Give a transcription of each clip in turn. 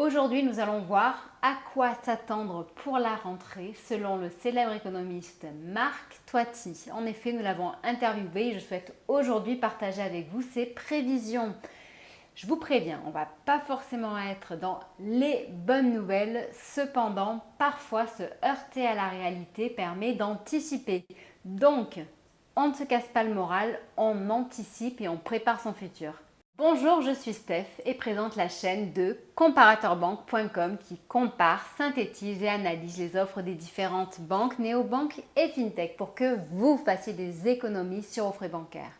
Aujourd'hui, nous allons voir à quoi s'attendre pour la rentrée selon le célèbre économiste Marc Toiti. En effet, nous l'avons interviewé et je souhaite aujourd'hui partager avec vous ses prévisions. Je vous préviens, on ne va pas forcément être dans les bonnes nouvelles, cependant, parfois se heurter à la réalité permet d'anticiper. Donc, on ne se casse pas le moral, on anticipe et on prépare son futur. Bonjour, je suis Steph et présente la chaîne de comparateurbanque.com qui compare, synthétise et analyse les offres des différentes banques, néobanques et fintech pour que vous fassiez des économies sur vos frais bancaires.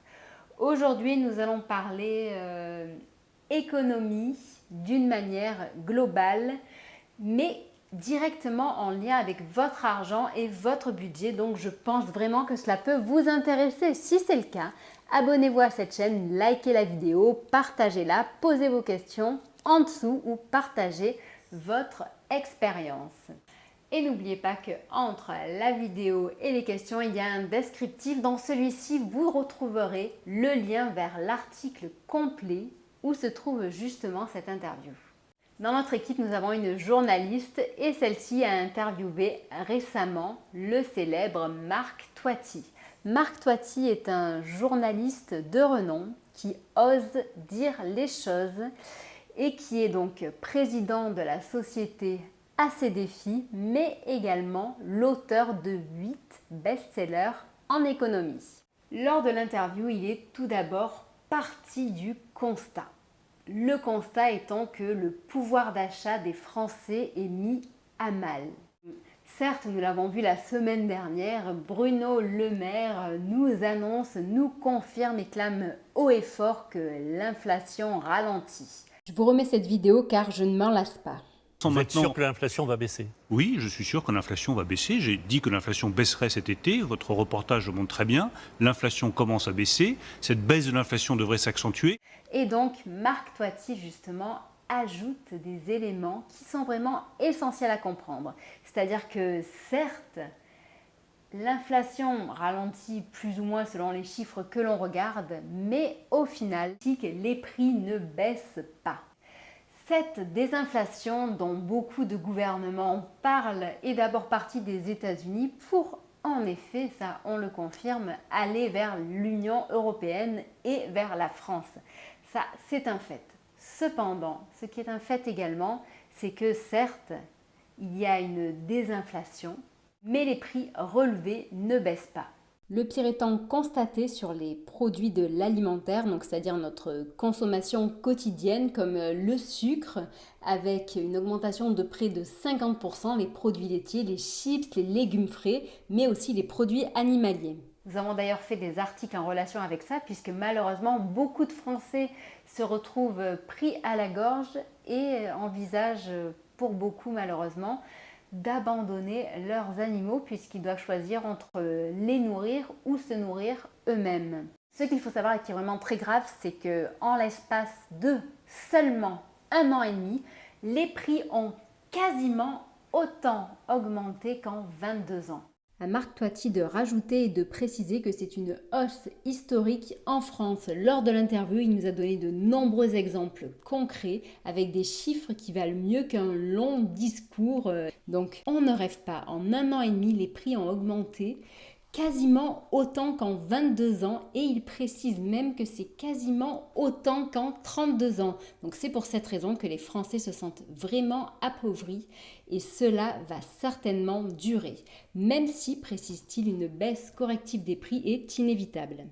Aujourd'hui, nous allons parler économie d'une manière globale, mais directement en lien avec votre argent et votre budget. Donc, je pense vraiment que cela peut vous intéresser. Si c'est le cas, abonnez-vous à cette chaîne, likez la vidéo, partagez-la, posez vos questions en dessous ou partagez votre expérience. Et n'oubliez pas que entre la vidéo et les questions, il y a un descriptif. Dans celui-ci, vous retrouverez le lien vers l'article complet où se trouve justement cette interview. Dans notre équipe, nous avons une journaliste et celle-ci a interviewé récemment le célèbre Marc Toiti. Marc Toiti est un journaliste de renom qui ose dire les choses et qui est donc président de la société À ses défis, mais également l'auteur de 8 best-sellers en économie. Lors de l'interview, il est tout d'abord parti du constat. Le constat étant que le pouvoir d'achat des Français est mis à mal. Certes, nous l'avons vu la semaine dernière, Bruno Le Maire nous annonce, nous confirme et clame haut et fort que l'inflation ralentit. Je vous remets cette vidéo car je ne m'en lasse pas. Vous êtes sûr que l'inflation va baisser? Oui, je suis sûr que l'inflation va baisser. J'ai dit que l'inflation baisserait cet été. Votre reportage le montre très bien. L'inflation commence à baisser. Cette baisse de l'inflation devrait s'accentuer. Et donc, Marc Toiti, justement, ajoute des éléments qui sont vraiment essentiels à comprendre. C'est-à-dire que, certes, l'inflation ralentit plus ou moins selon les chiffres que l'on regarde, mais au final, les prix ne baissent pas. Cette désinflation dont beaucoup de gouvernements parlent est d'abord partie des États-Unis pour, en effet, ça on le confirme, aller vers l'Union européenne et vers la France. Ça, c'est un fait. Cependant, ce qui est un fait également, c'est que certes, il y a une désinflation, mais les prix relevés ne baissent pas. Le pire étant constaté sur les produits de l'alimentaire, donc c'est-à-dire notre consommation quotidienne comme le sucre, avec une augmentation de près de 50%, les produits laitiers, les chips, les légumes frais, mais aussi les produits animaliers. Nous avons d'ailleurs fait des articles en relation avec ça, puisque malheureusement, beaucoup de Français se retrouvent pris à la gorge et envisagent, pour beaucoup malheureusement, d'abandonner leurs animaux puisqu'ils doivent choisir entre les nourrir ou se nourrir eux-mêmes. Ce qu'il faut savoir et qui est vraiment très grave, c'est que en l'espace de seulement 1 an et demi, les prix ont quasiment autant augmenté qu'en 22 ans. À Marc Toiti de rajouter et de préciser que c'est une hausse historique en France. Lors de l'interview, il nous a donné de nombreux exemples concrets avec des chiffres qui valent mieux qu'un long discours. Donc on ne rêve pas. En 1 an et demi, les prix ont augmenté quasiment autant qu'en 22 ans et il précise même que c'est quasiment autant qu'en 32 ans. Donc c'est pour cette raison que les Français se sentent vraiment appauvris et cela va certainement durer, même si, précise-t-il, une baisse corrective des prix est inévitable.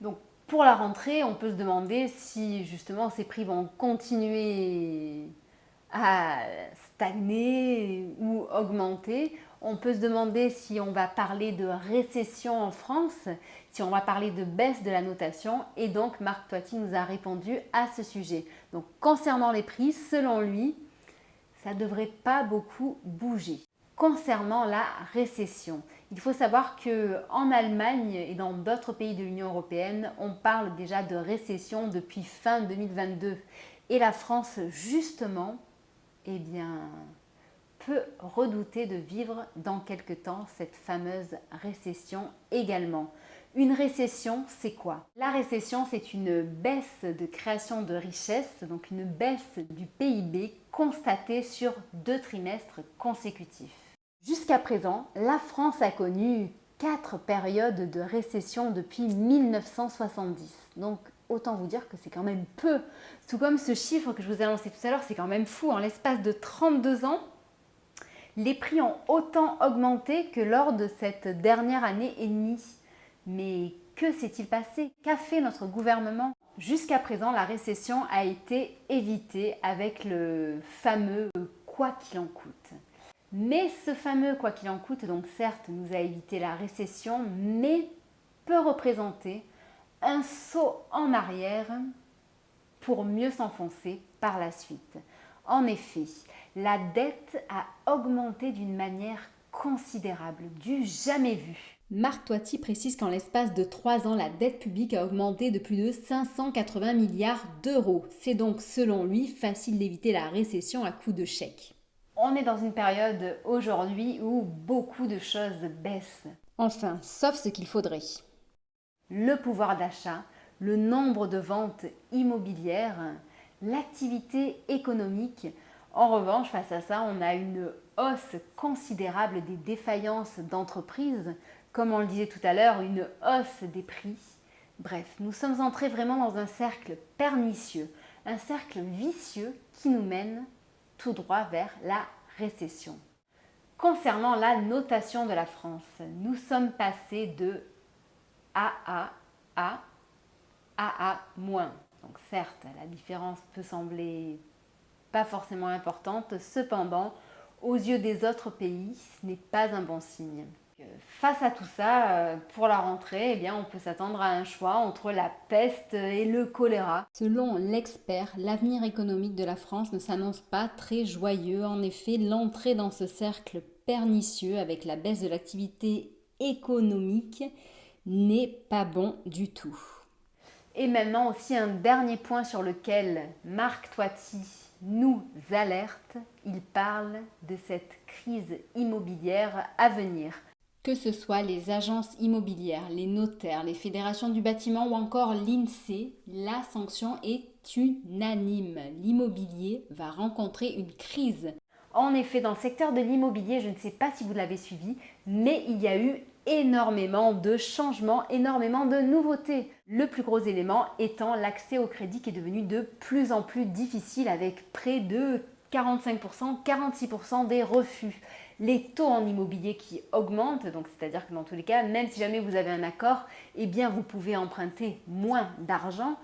Donc pour la rentrée, on peut se demander si justement ces prix vont continuer à stagner ou augmenter. On peut se demander si on va parler de récession en France, si on va parler de baisse de la notation. Et donc, Marc Toiti nous a répondu à ce sujet. Donc, concernant les prix, selon lui, ça ne devrait pas beaucoup bouger. Concernant la récession, il faut savoir qu'en Allemagne et dans d'autres pays de l'Union européenne, on parle déjà de récession depuis fin 2022. Et la France, justement, eh bien, peut redouter de vivre dans quelque temps cette fameuse récession également. Une récession, c'est quoi? La récession, c'est une baisse de création de richesse, donc une baisse du PIB constatée sur 2 trimestres consécutifs. Jusqu'à présent, la France a connu 4 périodes de récession depuis 1970. Donc, autant vous dire que c'est quand même peu. Tout comme ce chiffre que je vous ai annoncé tout à l'heure, c'est quand même fou. En l'espace de 32 ans, les prix ont autant augmenté que lors de cette dernière année et demie. Mais que s'est-il passé? Qu'a fait notre gouvernement? Jusqu'à présent, la récession a été évitée avec le fameux « quoi qu'il en coûte ». Mais ce fameux « quoi qu'il en coûte », donc certes, nous a évité la récession, mais peut représenter un saut en arrière pour mieux s'enfoncer par la suite. En effet, la dette a augmenté d'une manière considérable, du jamais vu. Marc Toiti précise qu'en l'espace de 3 ans, la dette publique a augmenté de plus de 580 milliards d'euros. C'est donc, selon lui, facile d'éviter la récession à coup de chèque. On est dans une période aujourd'hui où beaucoup de choses baissent. Enfin, sauf ce qu'il faudrait. Le pouvoir d'achat, le nombre de ventes immobilières, l'activité économique. En revanche, face à ça, on a une hausse considérable des défaillances d'entreprises, comme on le disait tout à l'heure, une hausse des prix. Bref, nous sommes entrés vraiment dans un cercle pernicieux, un cercle vicieux qui nous mène tout droit vers la récession. Concernant la notation de la France, nous sommes passés de AA à AA-. Donc certes, la différence peut sembler pas forcément importante, cependant, aux yeux des autres pays, ce n'est pas un bon signe. Face à tout ça, pour la rentrée, eh bien, on peut s'attendre à un choix entre la peste et le choléra. Selon l'expert, l'avenir économique de la France ne s'annonce pas très joyeux. En effet, l'entrée dans ce cercle pernicieux avec la baisse de l'activité économique n'est pas bon du tout. Et maintenant aussi un dernier point sur lequel Marc Toiti nous alerte, il parle de cette crise immobilière à venir. Que ce soit les agences immobilières, les notaires, les fédérations du bâtiment ou encore l'INSEE, la sanction est unanime. L'immobilier va rencontrer une crise. En effet, dans le secteur de l'immobilier, je ne sais pas si vous l'avez suivi, mais il y a eu énormément de changements, énormément de nouveautés. Le plus gros élément étant l'accès au crédit qui est devenu de plus en plus difficile avec près de 45%, 46% des refus. Les taux en immobilier qui augmentent, donc c'est-à-dire que dans tous les cas, même si jamais vous avez un accord, eh bien vous pouvez emprunter moins d'argent.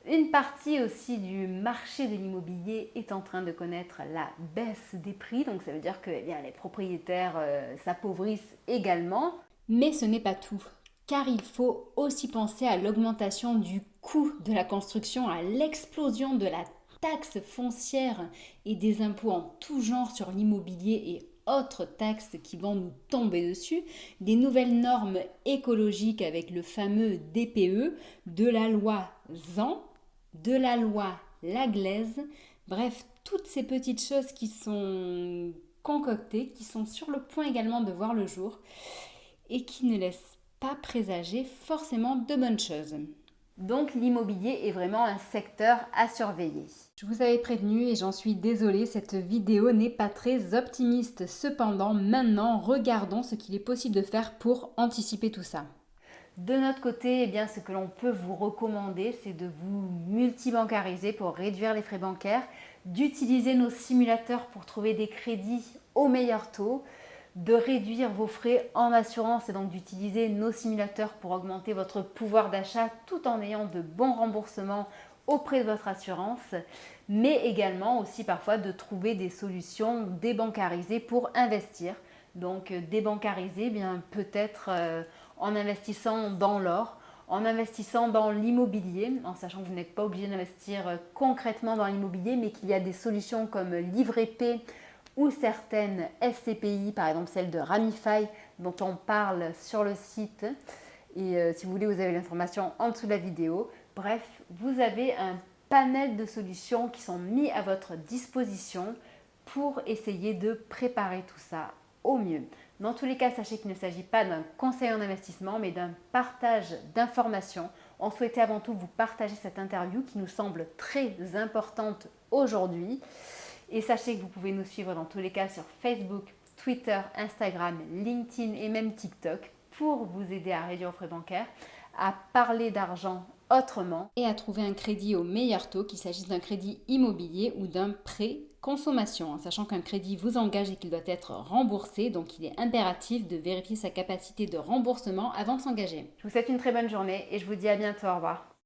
Une partie aussi du marché de l'immobilier est en train de connaître la baisse des prix, donc ça veut dire que les propriétaires s'appauvrissent également. Mais ce n'est pas tout, car il faut aussi penser à l'augmentation du coût de la construction, à l'explosion de la taxe foncière et des impôts en tout genre sur l'immobilier et autres taxes qui vont nous tomber dessus, des nouvelles normes écologiques avec le fameux DPE, de la loi ZAN, de la loi Laglaise, bref, toutes ces petites choses qui sont concoctées, qui sont sur le point également de voir le jour et qui ne laissent pas présager forcément de bonnes choses. Donc l'immobilier est vraiment un secteur à surveiller. Je vous avais prévenu et j'en suis désolée, cette vidéo n'est pas très optimiste. Cependant, maintenant, regardons ce qu'il est possible de faire pour anticiper tout ça. De notre côté, eh bien, ce que l'on peut vous recommander, c'est de vous multibancariser pour réduire les frais bancaires, d'utiliser nos simulateurs pour trouver des crédits au meilleur taux, de réduire vos frais en assurance et donc d'utiliser nos simulateurs pour augmenter votre pouvoir d'achat tout en ayant de bons remboursements auprès de votre assurance, mais également aussi parfois de trouver des solutions débancarisées pour investir. Donc débancariser, bien peut-être en investissant dans l'or, en investissant dans l'immobilier, en sachant que vous n'êtes pas obligé d'investir concrètement dans l'immobilier, mais qu'il y a des solutions comme Livret P ou certaines SCPI, par exemple celle de Ramify dont on parle sur le site. Et si vous voulez, vous avez l'information en dessous de la vidéo. Bref, vous avez un panel de solutions qui sont mis à votre disposition pour essayer de préparer tout ça au mieux. Dans tous les cas, sachez qu'il ne s'agit pas d'un conseil en investissement, mais d'un partage d'informations. On souhaitait avant tout vous partager cette interview qui nous semble très importante aujourd'hui. Et sachez que vous pouvez nous suivre dans tous les cas sur Facebook, Twitter, Instagram, LinkedIn et même TikTok pour vous aider à réduire vos frais bancaires, à parler d'argent autrement et à trouver un crédit au meilleur taux, qu'il s'agisse d'un crédit immobilier ou d'un prêt consommation, en sachant qu'un crédit vous engage et qu'il doit être remboursé, donc il est impératif de vérifier sa capacité de remboursement avant de s'engager. Je vous souhaite une très bonne journée et je vous dis à bientôt, au revoir.